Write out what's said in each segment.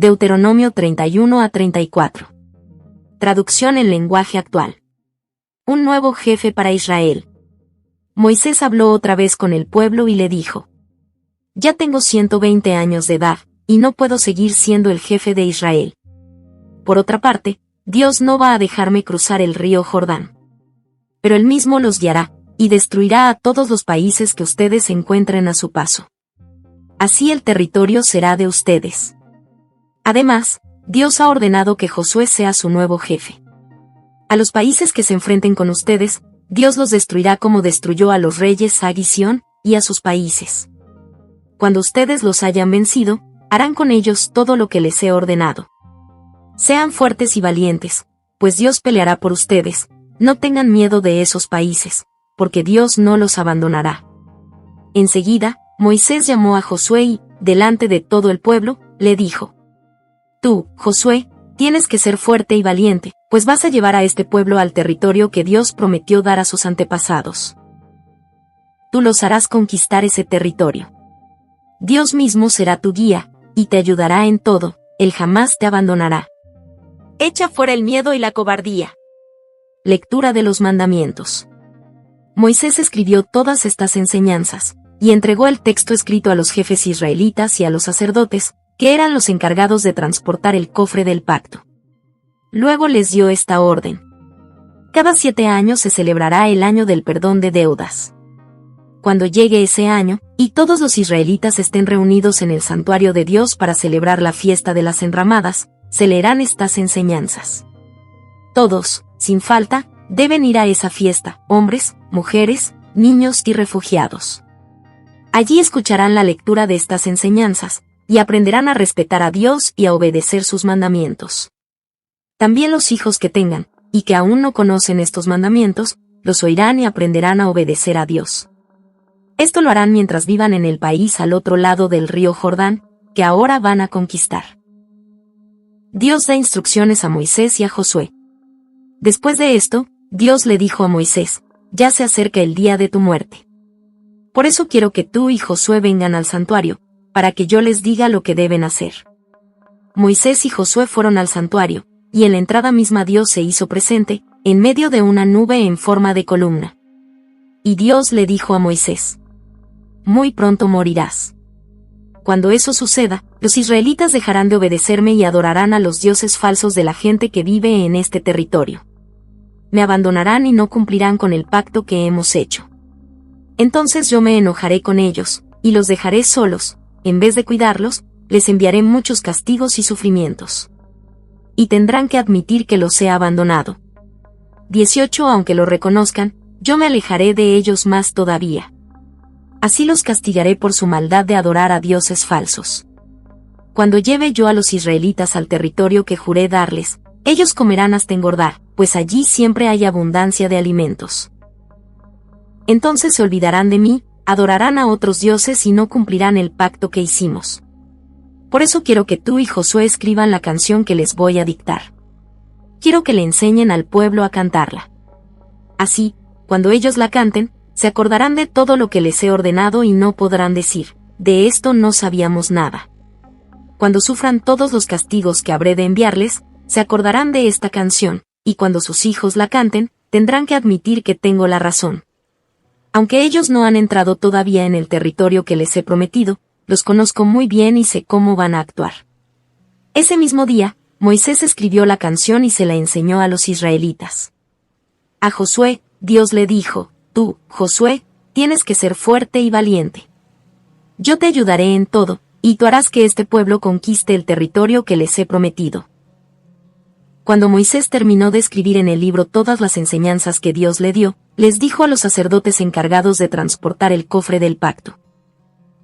Deuteronomio 31-34. Traducción en lenguaje actual. Un nuevo jefe para Israel. Moisés habló otra vez con el pueblo y le dijo: Ya tengo 120 años de edad, y no puedo seguir siendo el jefe de Israel. Por otra parte, Dios no va a dejarme cruzar el río Jordán. Pero Él mismo los guiará, y destruirá a todos los países que ustedes encuentren a su paso. Así el territorio será de ustedes. Además, Dios ha ordenado que Josué sea su nuevo jefe. A los países que se enfrenten con ustedes, Dios los destruirá como destruyó a los reyes Ag y Sión, y a sus países. Cuando ustedes los hayan vencido, harán con ellos todo lo que les he ordenado. Sean fuertes y valientes, pues Dios peleará por ustedes, no tengan miedo de esos países, porque Dios no los abandonará. Enseguida, Moisés llamó a Josué y, delante de todo el pueblo, le dijo: Tú, Josué, tienes que ser fuerte y valiente, pues vas a llevar a este pueblo al territorio que Dios prometió dar a sus antepasados. Tú los harás conquistar ese territorio. Dios mismo será tu guía, y te ayudará en todo, Él jamás te abandonará. Echa fuera el miedo y la cobardía. Lectura de los mandamientos. Moisés escribió todas estas enseñanzas, y entregó el texto escrito a los jefes israelitas y a los sacerdotes, que eran los encargados de transportar el cofre del pacto. Luego les dio esta orden: Cada 7 años se celebrará el año del perdón de deudas. Cuando llegue ese año, y todos los israelitas estén reunidos en el santuario de Dios para celebrar la fiesta de las enramadas, se leerán estas enseñanzas. Todos, sin falta, deben ir a esa fiesta, hombres, mujeres, niños y refugiados. Allí escucharán la lectura de estas enseñanzas, y aprenderán a respetar a Dios y a obedecer sus mandamientos. También los hijos que tengan, y que aún no conocen estos mandamientos, los oirán y aprenderán a obedecer a Dios. Esto lo harán mientras vivan en el país al otro lado del río Jordán, que ahora van a conquistar. Dios da instrucciones a Moisés y a Josué. Después de esto, Dios le dijo a Moisés: Ya se acerca el día de tu muerte. Por eso quiero que tú y Josué vengan al santuario, para que yo les diga lo que deben hacer. Moisés y Josué fueron al santuario, y en la entrada misma Dios se hizo presente, en medio de una nube en forma de columna. Y Dios le dijo a Moisés: Muy pronto morirás. Cuando eso suceda, los israelitas dejarán de obedecerme y adorarán a los dioses falsos de la gente que vive en este territorio. Me abandonarán y no cumplirán con el pacto que hemos hecho. Entonces yo me enojaré con ellos, y los dejaré solos. En vez de cuidarlos, les enviaré muchos castigos y sufrimientos. Y tendrán que admitir que los he abandonado. 18 Aunque lo reconozcan, yo me alejaré de ellos más todavía. Así los castigaré por su maldad de adorar a dioses falsos. Cuando lleve yo a los israelitas al territorio que juré darles, ellos comerán hasta engordar, pues allí siempre hay abundancia de alimentos. Entonces se olvidarán de mí, adorarán a otros dioses y no cumplirán el pacto que hicimos. Por eso quiero que tú y Josué escriban la canción que les voy a dictar. Quiero que le enseñen al pueblo a cantarla. Así, cuando ellos la canten, se acordarán de todo lo que les he ordenado y no podrán decir: de esto no sabíamos nada. Cuando sufran todos los castigos que habré de enviarles, se acordarán de esta canción, y cuando sus hijos la canten, tendrán que admitir que tengo la razón. Aunque ellos no han entrado todavía en el territorio que les he prometido, los conozco muy bien y sé cómo van a actuar. Ese mismo día, Moisés escribió la canción y se la enseñó a los israelitas. A Josué, Dios le dijo: Tú, Josué, tienes que ser fuerte y valiente. Yo te ayudaré en todo, y tú harás que este pueblo conquiste el territorio que les he prometido. Cuando Moisés terminó de escribir en el libro todas las enseñanzas que Dios le dio, les dijo a los sacerdotes encargados de transportar el cofre del pacto: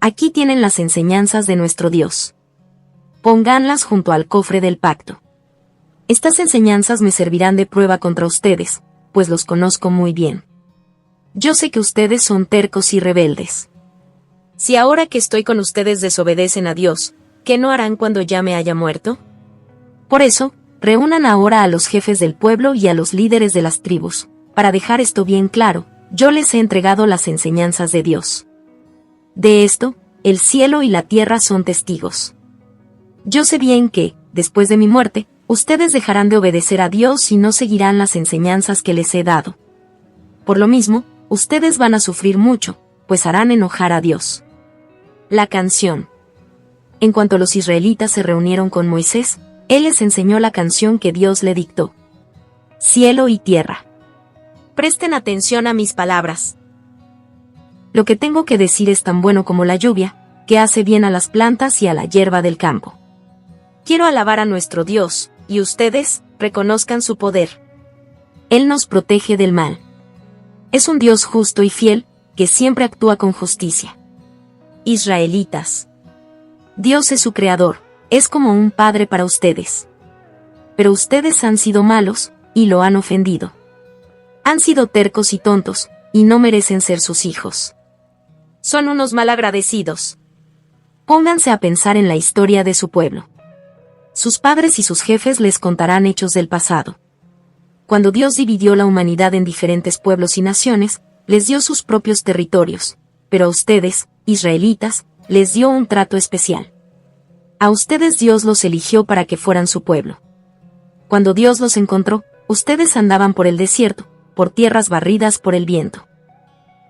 Aquí tienen las enseñanzas de nuestro Dios. Pónganlas junto al cofre del pacto. Estas enseñanzas me servirán de prueba contra ustedes, pues los conozco muy bien. Yo sé que ustedes son tercos y rebeldes. Si ahora que estoy con ustedes desobedecen a Dios, ¿qué no harán cuando ya me haya muerto? Por eso, reúnan ahora a los jefes del pueblo y a los líderes de las tribus. Para dejar esto bien claro, yo les he entregado las enseñanzas de Dios. De esto, el cielo y la tierra son testigos. Yo sé bien que, después de mi muerte, ustedes dejarán de obedecer a Dios y no seguirán las enseñanzas que les he dado. Por lo mismo, ustedes van a sufrir mucho, pues harán enojar a Dios. La canción. En cuanto los israelitas se reunieron con Moisés, él les enseñó la canción que Dios le dictó. Cielo y tierra. Presten atención a mis palabras. Lo que tengo que decir es tan bueno como la lluvia, que hace bien a las plantas y a la hierba del campo. Quiero alabar a nuestro Dios, y ustedes, reconozcan su poder. Él nos protege del mal. Es un Dios justo y fiel, que siempre actúa con justicia. Israelitas. Dios es su creador, es como un padre para ustedes. Pero ustedes han sido malos, y lo han ofendido. Han sido tercos y tontos, y no merecen ser sus hijos. Son unos malagradecidos. Pónganse a pensar en la historia de su pueblo. Sus padres y sus jefes les contarán hechos del pasado. Cuando Dios dividió la humanidad en diferentes pueblos y naciones, les dio sus propios territorios, pero a ustedes, israelitas, les dio un trato especial. A ustedes Dios los eligió para que fueran su pueblo. Cuando Dios los encontró, ustedes andaban por el desierto, por tierras barridas por el viento.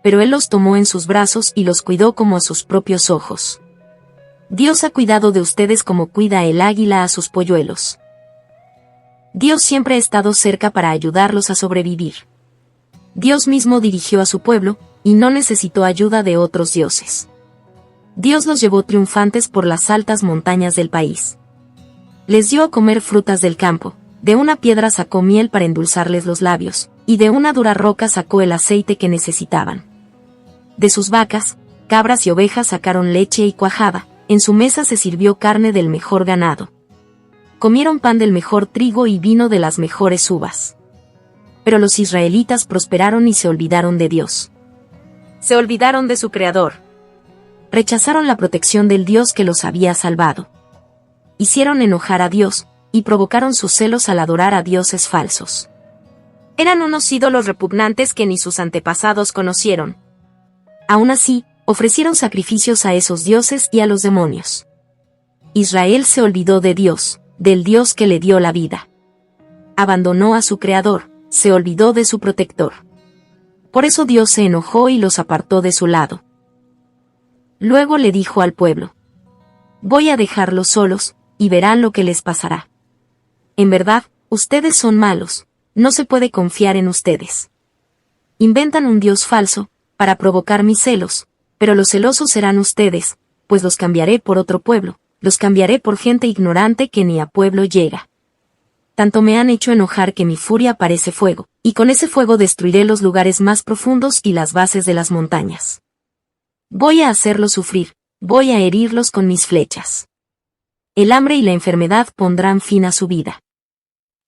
Pero Él los tomó en sus brazos y los cuidó como a sus propios ojos. Dios ha cuidado de ustedes como cuida el águila a sus polluelos. Dios siempre ha estado cerca para ayudarlos a sobrevivir. Dios mismo dirigió a su pueblo, y no necesitó ayuda de otros dioses. Dios los llevó triunfantes por las altas montañas del país. Les dio a comer frutas del campo, de una piedra sacó miel para endulzarles los labios, y de una dura roca sacó el aceite que necesitaban. De sus vacas, cabras y ovejas sacaron leche y cuajada, en su mesa se sirvió carne del mejor ganado. Comieron pan del mejor trigo y vino de las mejores uvas. Pero los israelitas prosperaron y se olvidaron de Dios. Se olvidaron de su Creador. Rechazaron la protección del Dios que los había salvado. Hicieron enojar a Dios, y provocaron sus celos al adorar a dioses falsos. Eran unos ídolos repugnantes que ni sus antepasados conocieron. Aún así, ofrecieron sacrificios a esos dioses y a los demonios. Israel se olvidó de Dios, del Dios que le dio la vida. Abandonó a su Creador, se olvidó de su protector. Por eso Dios se enojó y los apartó de su lado. Luego le dijo al pueblo: voy a dejarlos solos, y verán lo que les pasará. En verdad, ustedes son malos, no se puede confiar en ustedes. Inventan un Dios falso, para provocar mis celos, pero los celosos serán ustedes, pues los cambiaré por otro pueblo, los cambiaré por gente ignorante que ni a pueblo llega. Tanto me han hecho enojar que mi furia parece fuego, y con ese fuego destruiré los lugares más profundos y las bases de las montañas. Voy a hacerlos sufrir, voy a herirlos con mis flechas. El hambre y la enfermedad pondrán fin a su vida.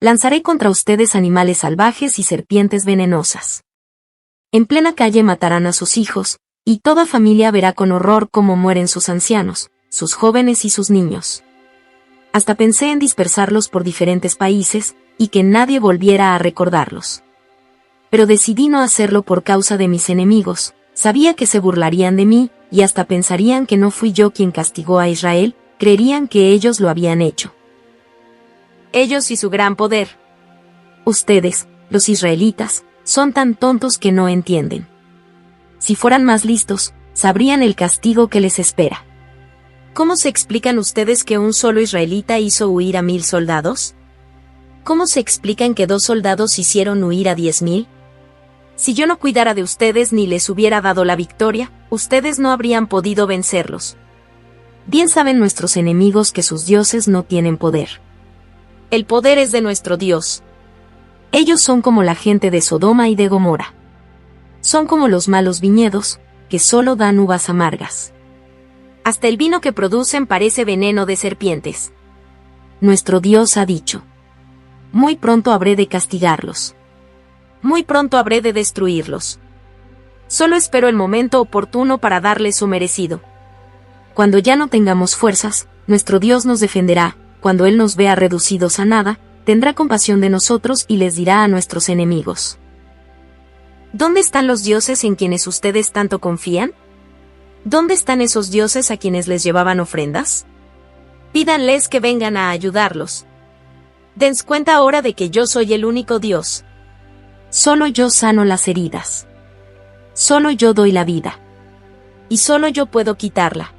Lanzaré contra ustedes animales salvajes y serpientes venenosas. En plena calle matarán a sus hijos, y toda familia verá con horror cómo mueren sus ancianos, sus jóvenes y sus niños. Hasta pensé en dispersarlos por diferentes países, y que nadie volviera a recordarlos. Pero decidí no hacerlo por causa de mis enemigos, sabía que se burlarían de mí, y hasta pensarían que no fui yo quien castigó a Israel, creerían que ellos lo habían hecho. Ellos y su gran poder. Ustedes, los israelitas, son tan tontos que no entienden. Si fueran más listos, sabrían el castigo que les espera. ¿Cómo se explican ustedes que un solo israelita hizo huir a 1000 soldados? ¿Cómo se explican que 2 soldados hicieron huir a 10,000? Si yo no cuidara de ustedes ni les hubiera dado la victoria, ustedes no habrían podido vencerlos. Bien saben nuestros enemigos que sus dioses no tienen poder. El poder es de nuestro Dios. Ellos son como la gente de Sodoma y de Gomorra. Son como los malos viñedos, que solo dan uvas amargas. Hasta el vino que producen parece veneno de serpientes. Nuestro Dios ha dicho: muy pronto habré de castigarlos. Muy pronto habré de destruirlos. Solo espero el momento oportuno para darles su merecido. Cuando ya no tengamos fuerzas, nuestro Dios nos defenderá. Cuando Él nos vea reducidos a nada, tendrá compasión de nosotros y les dirá a nuestros enemigos: ¿dónde están los dioses en quienes ustedes tanto confían? ¿Dónde están esos dioses a quienes les llevaban ofrendas? Pídanles que vengan a ayudarlos. Dense cuenta ahora de que yo soy el único Dios. Solo yo sano las heridas. Solo yo doy la vida. Y solo yo puedo quitarla.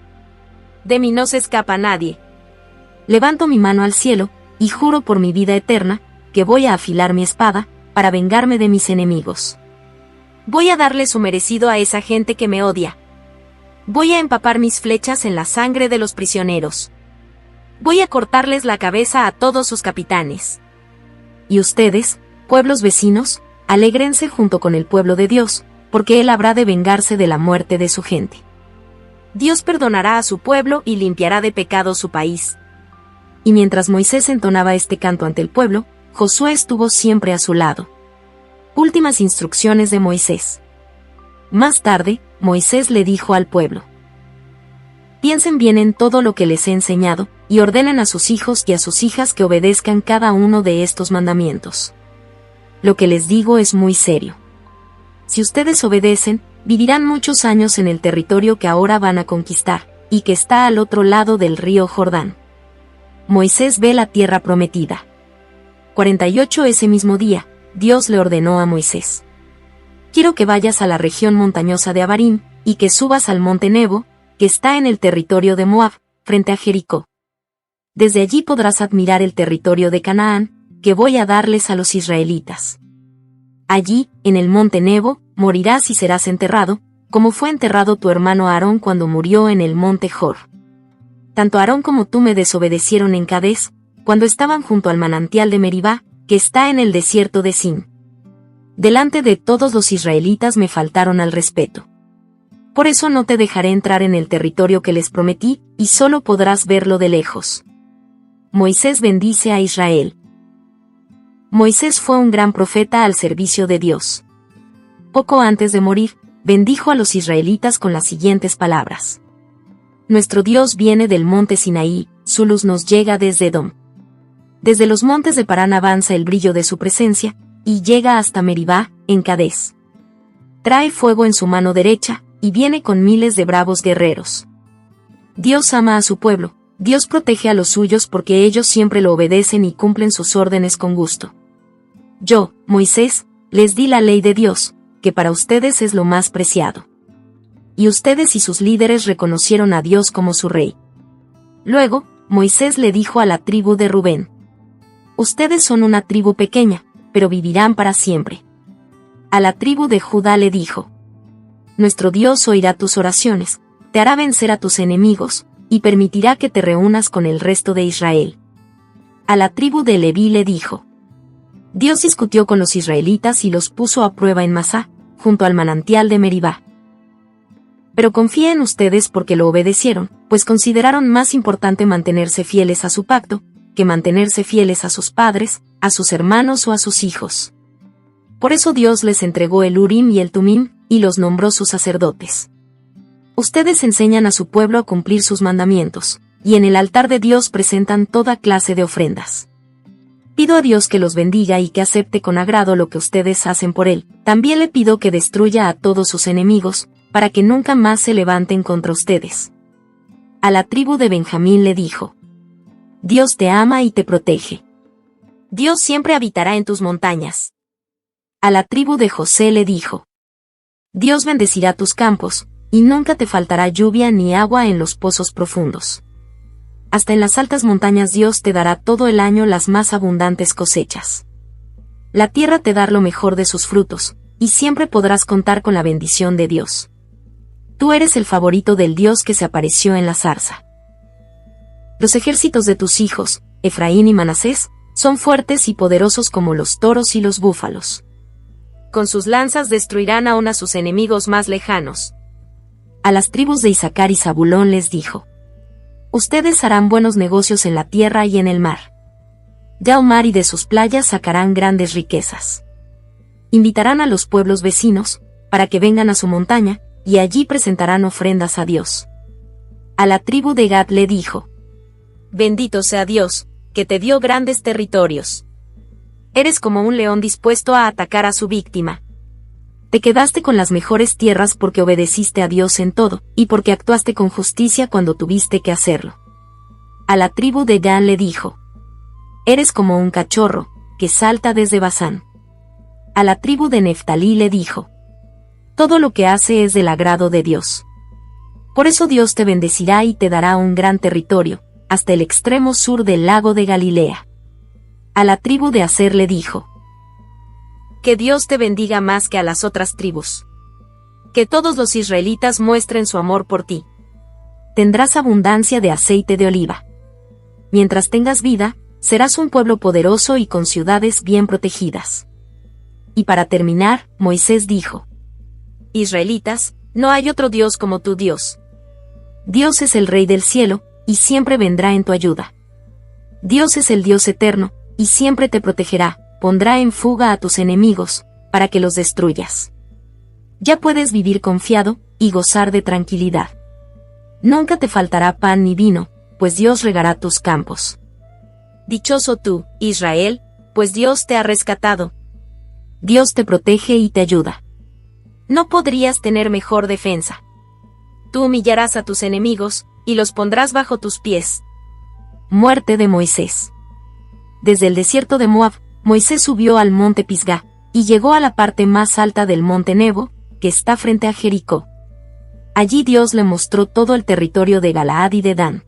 De mí no se escapa nadie. Levanto mi mano al cielo, y juro por mi vida eterna, que voy a afilar mi espada, para vengarme de mis enemigos. Voy a darle su merecido a esa gente que me odia. Voy a empapar mis flechas en la sangre de los prisioneros. Voy a cortarles la cabeza a todos sus capitanes. Y ustedes, pueblos vecinos, alégrense junto con el pueblo de Dios, porque Él habrá de vengarse de la muerte de su gente. Dios perdonará a su pueblo y limpiará de pecado su país. Y mientras Moisés entonaba este canto ante el pueblo, Josué estuvo siempre a su lado. Últimas instrucciones de Moisés. Más tarde, Moisés le dijo al pueblo: piensen bien en todo lo que les he enseñado, y ordenen a sus hijos y a sus hijas que obedezcan cada uno de estos mandamientos. Lo que les digo es muy serio. Si ustedes obedecen, vivirán muchos años en el territorio que ahora van a conquistar, y que está al otro lado del río Jordán. Moisés ve la tierra prometida. 48 Ese mismo día, Dios le ordenó a Moisés: quiero que vayas a la región montañosa de Abarim, y que subas al monte Nebo, que está en el territorio de Moab, frente a Jericó. Desde allí podrás admirar el territorio de Canaán, que voy a darles a los israelitas. Allí, en el monte Nebo, morirás y serás enterrado, como fue enterrado tu hermano Aarón cuando murió en el monte Jor. Tanto Aarón como tú me desobedecieron en Cades, cuando estaban junto al manantial de Meribá, que está en el desierto de Sin. Delante de todos los israelitas me faltaron al respeto. Por eso no te dejaré entrar en el territorio que les prometí, y solo podrás verlo de lejos. Moisés bendice a Israel. Moisés fue un gran profeta al servicio de Dios. Poco antes de morir, bendijo a los israelitas con las siguientes palabras: nuestro Dios viene del monte Sinaí, su luz nos llega desde Edom. Desde los montes de Parán avanza el brillo de su presencia, y llega hasta Meribá, en Cades. Trae fuego en su mano derecha, y viene con miles de bravos guerreros. Dios ama a su pueblo, Dios protege a los suyos porque ellos siempre lo obedecen y cumplen sus órdenes con gusto. Yo, Moisés, les di la ley de Dios, que para ustedes es lo más preciado. Y ustedes y sus líderes reconocieron a Dios como su rey. Luego, Moisés le dijo a la tribu de Rubén: ustedes son una tribu pequeña, pero vivirán para siempre. A la tribu de Judá le dijo: nuestro Dios oirá tus oraciones, te hará vencer a tus enemigos, y permitirá que te reúnas con el resto de Israel. A la tribu de Leví le dijo: Dios discutió con los israelitas y los puso a prueba en Masá, junto al manantial de Meribá. Pero confía en ustedes porque lo obedecieron, pues consideraron más importante mantenerse fieles a su pacto, que mantenerse fieles a sus padres, a sus hermanos o a sus hijos. Por eso Dios les entregó el Urim y el Tumim, y los nombró sus sacerdotes. Ustedes enseñan a su pueblo a cumplir sus mandamientos, y en el altar de Dios presentan toda clase de ofrendas. Pido a Dios que los bendiga y que acepte con agrado lo que ustedes hacen por Él. También le pido que destruya a todos sus enemigos, para que nunca más se levanten contra ustedes. A la tribu de Benjamín le dijo: Dios te ama y te protege. Dios siempre habitará en tus montañas. A la tribu de José le dijo: Dios bendecirá tus campos, y nunca te faltará lluvia ni agua en los pozos profundos. Hasta en las altas montañas Dios te dará todo el año las más abundantes cosechas. La tierra te dará lo mejor de sus frutos, y siempre podrás contar con la bendición de Dios. Tú eres el favorito del Dios que se apareció en la zarza. Los ejércitos de tus hijos, Efraín y Manasés, son fuertes y poderosos como los toros y los búfalos. Con sus lanzas destruirán aún a sus enemigos más lejanos. A las tribus de Isaacar y Zabulón les dijo: Ustedes harán buenos negocios en la tierra y en el mar. Del mar y de sus playas sacarán grandes riquezas. Invitarán a los pueblos vecinos, para que vengan a su montaña, y allí presentarán ofrendas a Dios. A la tribu de Gad le dijo: Bendito sea Dios, que te dio grandes territorios. Eres como un león dispuesto a atacar a su víctima. Te quedaste con las mejores tierras porque obedeciste a Dios en todo, y porque actuaste con justicia cuando tuviste que hacerlo. A la tribu de Dan le dijo: Eres como un cachorro, que salta desde Basán. A la tribu de Neftalí le dijo: Todo lo que hace es del agrado de Dios. Por eso Dios te bendecirá y te dará un gran territorio, hasta el extremo sur del lago de Galilea. A la tribu de Aser le dijo: Que Dios te bendiga más que a las otras tribus. Que todos los israelitas muestren su amor por ti. Tendrás abundancia de aceite de oliva. Mientras tengas vida, serás un pueblo poderoso y con ciudades bien protegidas. Y para terminar, Moisés dijo: Israelitas, no hay otro Dios como tu Dios. Dios es el Rey del cielo, y siempre vendrá en tu ayuda. Dios es el Dios eterno, y siempre te protegerá, pondrá en fuga a tus enemigos, para que los destruyas. Ya puedes vivir confiado, y gozar de tranquilidad. Nunca te faltará pan ni vino, pues Dios regará tus campos. Dichoso tú, Israel, pues Dios te ha rescatado. Dios te protege y te ayuda. No podrías tener mejor defensa. Tú humillarás a tus enemigos, y los pondrás bajo tus pies. Muerte de Moisés. Desde el desierto de Moab, Moisés subió al monte Pisgá, y llegó a la parte más alta del monte Nebo, que está frente a Jericó. Allí Dios le mostró todo el territorio de Galaad y de Dan.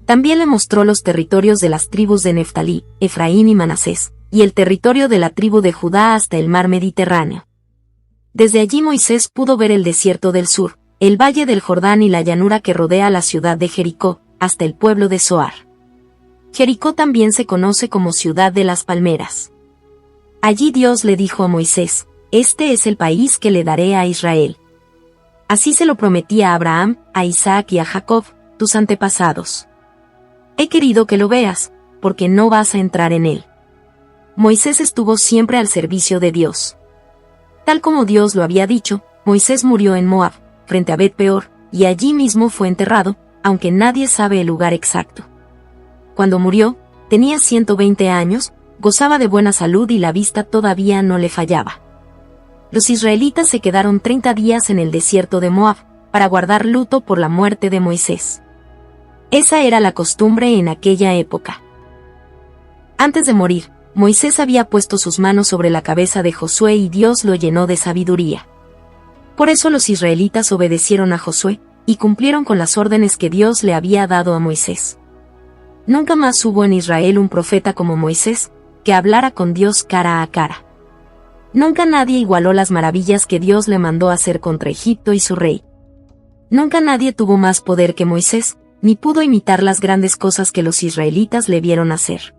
También le mostró los territorios de las tribus de Neftalí, Efraín y Manasés, y el territorio de la tribu de Judá hasta el mar Mediterráneo. Desde allí Moisés pudo ver el desierto del sur, el valle del Jordán y la llanura que rodea la ciudad de Jericó, hasta el pueblo de Zoar. Jericó también se conoce como ciudad de las palmeras. Allí Dios le dijo a Moisés: Este es el país que le daré a Israel. Así se lo prometí a Abraham, a Isaac y a Jacob, tus antepasados. He querido que lo veas, porque no vas a entrar en él. Moisés estuvo siempre al servicio de Dios. Tal como Dios lo había dicho, Moisés murió en Moab, frente a Bet-peor, y allí mismo fue enterrado, aunque nadie sabe el lugar exacto. Cuando murió, tenía 120 años, gozaba de buena salud y la vista todavía no le fallaba. Los israelitas se quedaron 30 días en el desierto de Moab, para guardar luto por la muerte de Moisés. Esa era la costumbre en aquella época. Antes de morir, Moisés había puesto sus manos sobre la cabeza de Josué y Dios lo llenó de sabiduría. Por eso los israelitas obedecieron a Josué, y cumplieron con las órdenes que Dios le había dado a Moisés. Nunca más hubo en Israel un profeta como Moisés, que hablara con Dios cara a cara. Nunca nadie igualó las maravillas que Dios le mandó hacer contra Egipto y su rey. Nunca nadie tuvo más poder que Moisés, ni pudo imitar las grandes cosas que los israelitas le vieron hacer.